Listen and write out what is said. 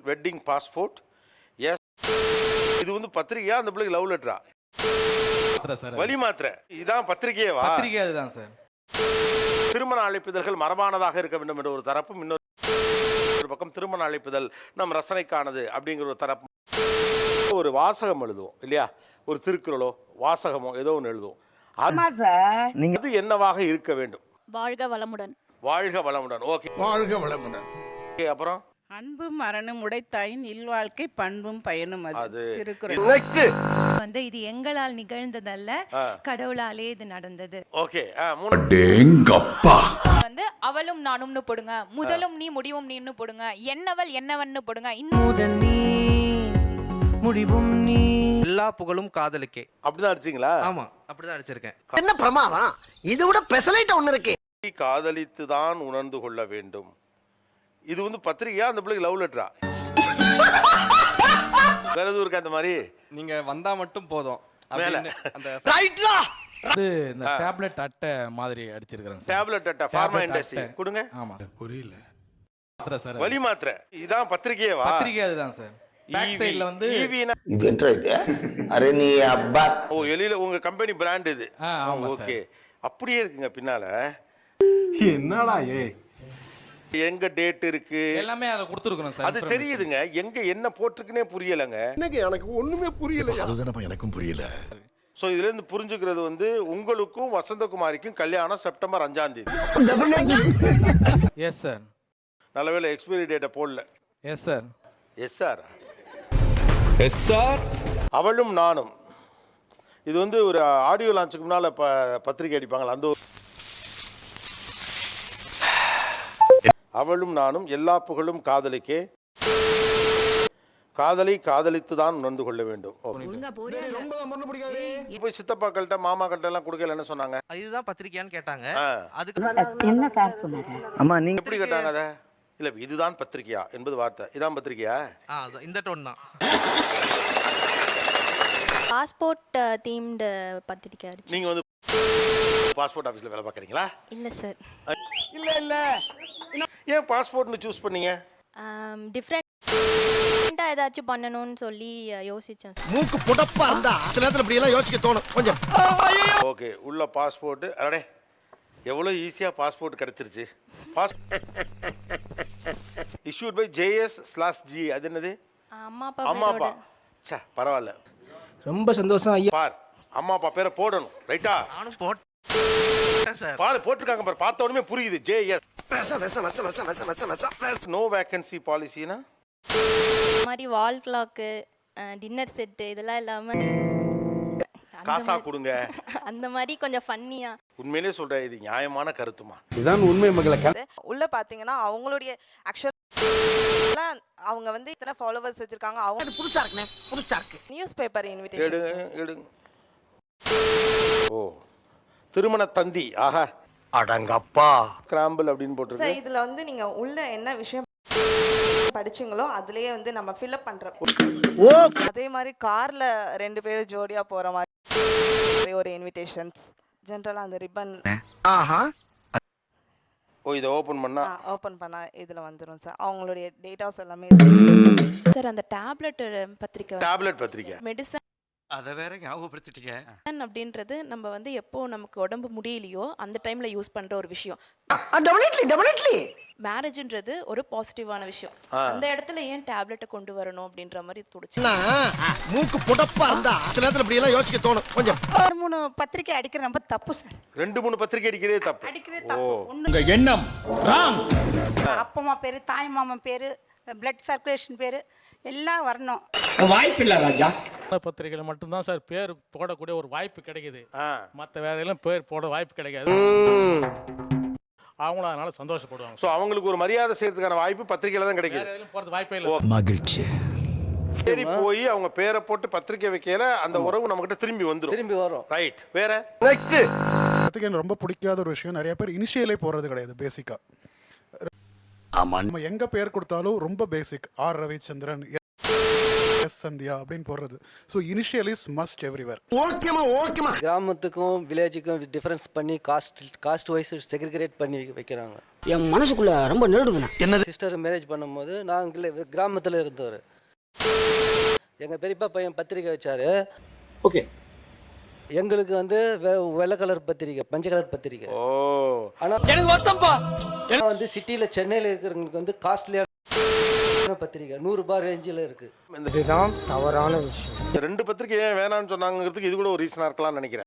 Wedding passport. S, இது வந்து பத்திரிகையா அந்த பிள்ளைக்கு லவ் லெட்டரா? வழி மாத்திரை. இதான் பத்திரிகையவா? பத்திரிகை அதுதான் சார். திருமண அழைப்பிதழ்கள் மரபானதாக இருக்க வேண்டும் என்ற ஒரு தரப்பும், இன்னொரு பக்கம் திருமண அழைப்பிதழ் நம் ரசனைக்கானது அப்படிங்கிற ஒரு தரப்பு. ஒரு வாசகம் எழுதுவோம் இல்லையா, ஒரு திருக்குறளோ வாசகமோ ஏதோ ஒன்று எழுதுவோம். அது என்னவாக இருக்க வேண்டும்? வாழ்க வளமுடன். வாழ்க வளமுடன். ஓகே, வாழ்க வளமுடன். அப்புறம் அன்பும் மரணம் உடைத்தாயின் இல்வாழ்க்கை பண்பும் பயனும். அது திருக்குறள். வந்து இது எங்களால் நிகழ்ந்ததல்ல, கடவுளாலே இது நடந்தது. ஓகே. வந்து அவளும் நானும்னு போடுங்க, முதலும் நீ முடிவும் நீன்னு போடுங்க, என்னவள் என்னவன்னு போடுங்க. முதல் நீ முடிவும் நீ. எல்லா புகழும் காதலுக்கே. அப்படிதான் அடிச்சீங்களா? ஆமா, அப்படிதான் அடிச்சிருக்கேன். என்ன பிரமாதம், இது விட பெசலைட் ஒண்ணு இருக்கு. காதலித்து தான் உணர்ந்து கொள்ள வேண்டும். இது வந்து பத்திரிகையா அந்த பிள்ளைக்கு லவ் லெட்டரா? வேற எதுவும் இருக்கு அந்த மாதிரி? நீங்க வந்தா மட்டும் போதும். அந்த ரைட்லா அது இந்த டேப்லெட் அட்டை மாதிரி அடிச்சிருக்காங்க சார். டேப்லெட் அட்டை ஃபார்மா இண்டஸ்ட்ரி கொடுங்க. ஆமா சார். புரியல. சார் வழி மாத்திரை. இதான் பத்திரிகையவா? பத்திரிகை அதுதான் சார். பேக் சைடுல வந்து இது என்ன இது? அரே நீ அப்பா. ஓ, எலில உங்க கம்பெனி பிராண்ட் இது. ஆமா சார். ஓகே, அப்படியே இருக்குங்க பின்னால. என்னடா எங்க டேட் இருக்கு எல்லாமே அத கொடுத்துருக்கோம் சார். அது தெரியுதுங்க, எங்க என்ன போட்டுருக்குனே புரியலங்க. எனக்கு ஒண்ணுமே புரியல. அதுதானப்பா எனக்கும் புரியல. சோ இதுல இருந்து புரிஞ்சுக்கிறது வந்து உங்களுக்கும் வசந்தகுமாரிக்கும் கல்யாணம் செப்டம்பர் 5ஆம் தேதி. Yes sir. நல்லவேளை எக்ஸ்பைரி டேட்டை போடல. Yes sir. Yes sir. Yes sir. அவளும் நானும், இது வந்து ஒரு ஆடியோ லான்ச்சுக்கு முன்னால பத்திரிகை அடிப்பாங்களா அந்த அவளும் நானும் எல்லா புகழும் காதலிக்கே, காதலை காதலித்து தான் உணர்ந்து கொள்ள வேண்டும். போய் சித்தப்பாக்கள்கிட்ட மாமாக்கள்கிட்ட எல்லாம் கொடுக்கலன்னு சொன்னாங்க. இதுதான் பத்திரிகையான்னு கேட்டாங்க. அதுக்கு என்ன சார் சொன்னாங்க? அம்மா நீங்க எப்படி கேட்டாங்க அதை? இல்ல, இதுதான் பத்திரிகையா என்பது வார்த்தை. இதான் பத்திரிகையா? இந்த டோன் தான். பாஸ்போர்ட் தீம்டு பத்திரிக்கை அடிச்சு. நீங்க வந்து பாஸ்போர்ட் ஆபீஸ்ல வேலை பார்க்கறீங்களா? இல்ல சார். இல்ல ஏன் பாஸ்போர்ட்னு சூஸ் பண்ணீங்க? டிஃபரெண்டா ஏதாச்சும் பண்ணணும்னு சொல்லி யோசிச்சேன் சார். மூக்கு புடப்பா இருந்தா சில நேரத்துல இப்படி எல்லாம் யோசிக்க தோணும் கொஞ்சம். ஓகே, உள்ள பாஸ்போர்ட். அடடே, எவ்வளவு ஈஸியா பாஸ்போர்ட் கிடைச்சிருச்சு. issued by JS/G. அது என்னது? அம்மா அம்மா அப்பா. அப்பா. ச்சே, பரவாயில்ல. ரொம்ப சந்தோஷம் ஐயா. பார், அம்மா அப்பா பேரை போடணும். ரைட்டா? நானும் போட்டேன் சார். பாரு, போட்டுருக்காங்க பாரு, பார்த்த உடனே புரியுது. JS. நோ வேகன்சி பாலிசினா மாதிரி வால் கிளாக், டின்னர் செட் இதெல்லாம் இல்லாம காசா கொடுங்க. அந்த மாதிரி கொஞ்சம் ஃபன்னியா. உண்மையிலே சொல்றேன், இது நியாயமான கருத்துமா? இதான் உண்மை மகளே. உள்ள பாத்தீங்கன்னா அவங்களுடைய ஆக்சுவல் அவங்க வந்து இத்தனை ஃபாலோவர்ஸ் வச்சிருக்காங்க. அவங்க புதுசா இருக்குனே, புதுசா இருக்கு. News paper invitation. எடுங்க. ஓ, திருமண தந்தி. ஆஹா, அடங்கப்பா. கிராம்பிள் அப்படின்னு போட்டுருக்கு. சார் இதுல வந்து நீங்க உள்ள என்ன விஷயம் படிச்சீங்களோ அதுலயே வந்து நம்ம ஃபில் அப் பண்றோம். அதே மாதிரி கார்ல 2 பேர் ஜோடியா போற மாதிரி ஒரு இன்விடேஷன்ஸ். ஜெனரலா அந்த ரிப்பன். ஆஹா. ஓ, இதை ஓபன் பண்ணா இதுல வந்துரும் சார். அவங்களுடைய டேட்டாஸ் எல்லாமே. சார் அந்த டேப்லெட் பத்திரிக்கை மெடிசன் அதை வேற ஞாபகப்படுத்திட்டீங்க. அப்படின்றது நம்ம வந்து எப்போ நமக்கு உடம்பு முடியலையோ அந்த டைம்ல யூஸ் பண்ற ஒரு விஷயம். மேரேஜ்ன்றது ஒரு பாசிட்டிவான விஷயம். அந்த இடத்துல ஏன் டேப்லெட்டை கொண்டு வரணும் அப்படின்ற மாதிரி தோணுச்சு. மூக்கு புடப்பா இருந்தா சில நேரத்துல இப்படி எல்லாம் யோசிக்க தோணும் கொஞ்சம். 3 பத்திரிக்கை அடிக்கிற ரொம்ப தப்பு சார். 2-3 பத்திரிக்கை அடிக்கிறதே தப்பு. அடிக்கிறதே தப்பு. உங்க எண்ணம் ராங். அப்பா அம்மா பேரு, தாய் மாமா பேரு, பிளட் சர்க்குலேஷன் பேரு எல்லாம் வரணும். வாய்ப்பு இல்ல ராஜா. பத்திரிகையில மட்டும்தான் சார் பேர் போடக்கூடிய ஒரு வாய்ப்பு கிடைக்குது. மற்ற வேற எல்லாம் பேர் போட வாய்ப்பு கிடைக்காது. அவங்களும் அதனால சந்தோஷப்படுவாங்க. சோ அவங்களுக்கு ஒரு மரியாதை செய்யறதுக்கான வாய்ப்பு பத்திரிகையில தான் கிடைக்குது. வேற எதுவும் போறது வாய்ப்பே இல்ல. மகிழ்ச்சி. சரி, போய் அவங்க பேரை போட்டு பத்திரிக்கை வைக்கல, அந்த உறவு நம்ம கிட்ட திரும்பி வரும். ரைட். வேற எனக்கு ரொம்ப பிடிக்காத ஒரு விஷயம், நிறைய பேர் இனிஷியலே போறது கிடையாது. பேசிக்கா நம்ம எங்க பேர் கொடுத்தாலும் ரொம்ப பேசிக். ஆர் ரவிச்சந்திரன், எஸ் சந்தியா அப்படின்னு போடுறது. So initial is must everywhere. கிராமத்துக்கும் வில்லேஜுக்கும் டிஃபரன்ஸ் பண்ணி காஸ்ட் வைஸ் செக்ரிகேட் பண்ணி வைக்கிறாங்க. என் மனசுக்குள்ள ரொம்ப நெருடுதுண்ணா. என்னது சிஸ்டர் மேரேஜ் பண்ணும்போது நாங்கள் கிராமத்தில் இருந்தவர். எங்கள் பெரியப்பா பையன் பத்திரிக்கை வச்சாரு. ஓகே. எங்களுக்கு வந்து வெள்ளை கலர் பத்திரிக்கை, பஞ்ச கலர் பத்திரிக்கை. ஓ, ஆனால் வந்து சிட்டியில் சென்னையில் இருக்கிறவங்களுக்கு வந்து காஸ்ட்லியான பத்திரிக்கை ₹100 ரேஞ்சில் இருக்கு. இதுதான் தவறான விஷயம். இந்த 2 பத்திரிக்கை ஏன் வேணாம்னு சொன்னாங்கிறதுக்கு இது கூட ஒரு ரீசனா இருக்கலாம்னு நினைக்கிறேன்.